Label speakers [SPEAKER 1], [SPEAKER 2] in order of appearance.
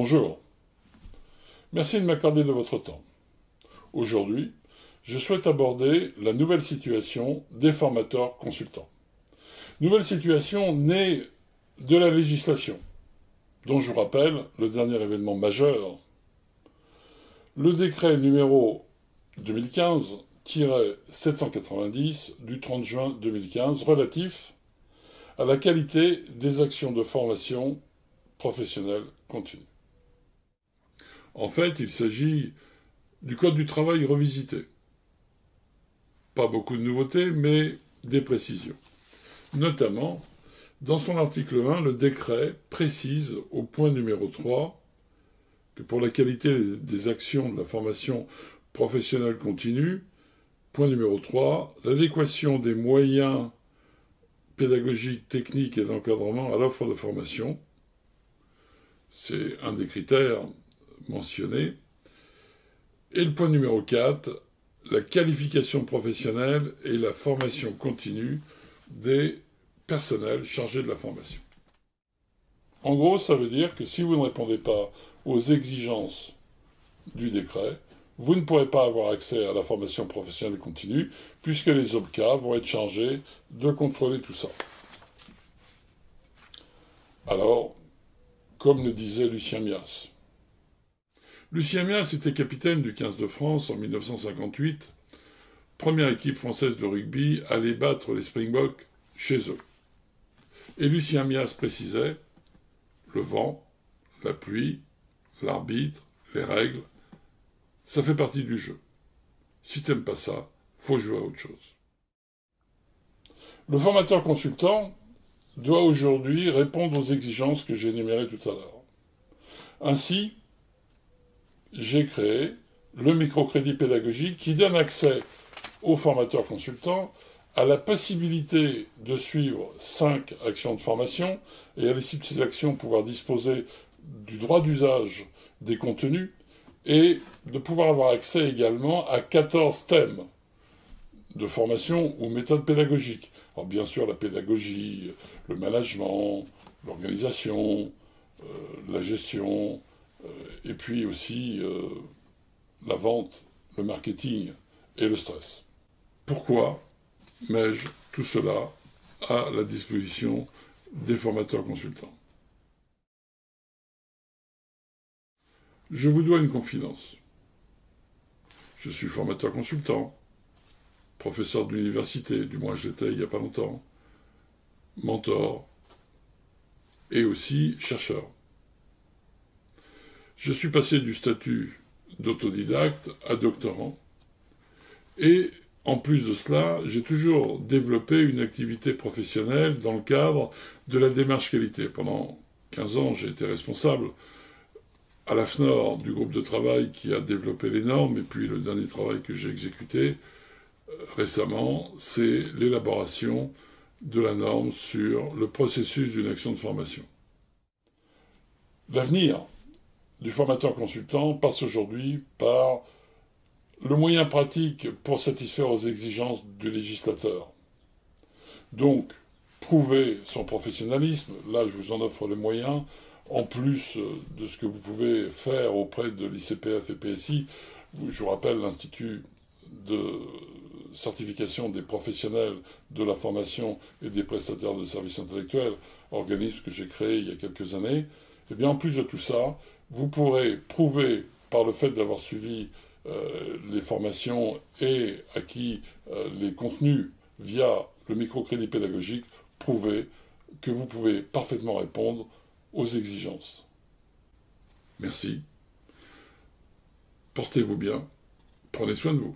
[SPEAKER 1] Bonjour. Merci de m'accorder de votre temps. Aujourd'hui, je souhaite aborder la nouvelle situation des formateurs consultants. Nouvelle situation née de la législation, dont je vous rappelle le dernier événement majeur, le décret numéro 2015-790 du 30 juin 2015 relatif à la qualité des actions de formation professionnelle continue. En fait, il s'agit du Code du travail revisité. Pas beaucoup de nouveautés, mais des précisions. Notamment, dans son article 1, le décret précise au point numéro 3 que pour la qualité des actions de la formation professionnelle continue, point numéro 3, l'adéquation des moyens pédagogiques, techniques et d'encadrement à l'offre de formation, c'est un des critères mentionnés. Et le point numéro 4, la qualification professionnelle et la formation continue des personnels chargés de la formation. En gros, ça veut dire que si vous ne répondez pas aux exigences du décret, vous ne pourrez pas avoir accès à la formation professionnelle continue, puisque les OPCA vont être chargés de contrôler tout ça. Alors, comme le disait Lucien Mias. Lucien Mias était capitaine du 15 de France en 1958, première équipe française de rugby à aller battre les Springboks chez eux. Et Lucien Mias précisait le vent, la pluie, l'arbitre, les règles, ça fait partie du jeu. Si t'aimes pas ça, faut jouer à autre chose. Le formateur consultant doit aujourd'hui répondre aux exigences que j'ai énumérées tout à l'heure. Ainsi, j'ai créé le microcrédit pédagogique qui donne accès aux formateurs consultants à la possibilité de suivre 5 actions de formation et à l'issue de ces actions pouvoir disposer du droit d'usage des contenus et de pouvoir avoir accès également à 14 thèmes de formation ou méthodes pédagogiques. Alors bien sûr la pédagogie, le management, l'organisation, la gestion, et puis aussi la vente, le marketing et le stress. Pourquoi mets-je tout cela à la disposition des formateurs consultants? Je vous dois une confidence. Je suis formateur consultant, professeur de l'université, du moins je l'étais il n'y a pas longtemps, mentor et aussi chercheur. Je suis passé du statut d'autodidacte à doctorant. Et en plus de cela, j'ai toujours développé une activité professionnelle dans le cadre de la démarche qualité. Pendant 15 ans, j'ai été responsable à l'AFNOR du groupe de travail qui a développé les normes. Et puis le dernier travail que j'ai exécuté récemment, c'est l'élaboration de la norme sur le processus d'une action de formation. L'avenir du formateur consultant passe aujourd'hui par le moyen pratique pour satisfaire aux exigences du législateur. Donc, prouver son professionnalisme, là je vous en offre les moyens, en plus de ce que vous pouvez faire auprès de l'ICPF et PSI, je vous rappelle l'Institut de certification des professionnels de la formation et des prestataires de services intellectuels, organisme que j'ai créé il y a quelques années, et bien en plus de tout ça, vous pourrez prouver par le fait d'avoir suivi les formations et acquis les contenus via le microcrédit pédagogique, prouver que vous pouvez parfaitement répondre aux exigences. Merci. Portez-vous bien. Prenez soin de vous.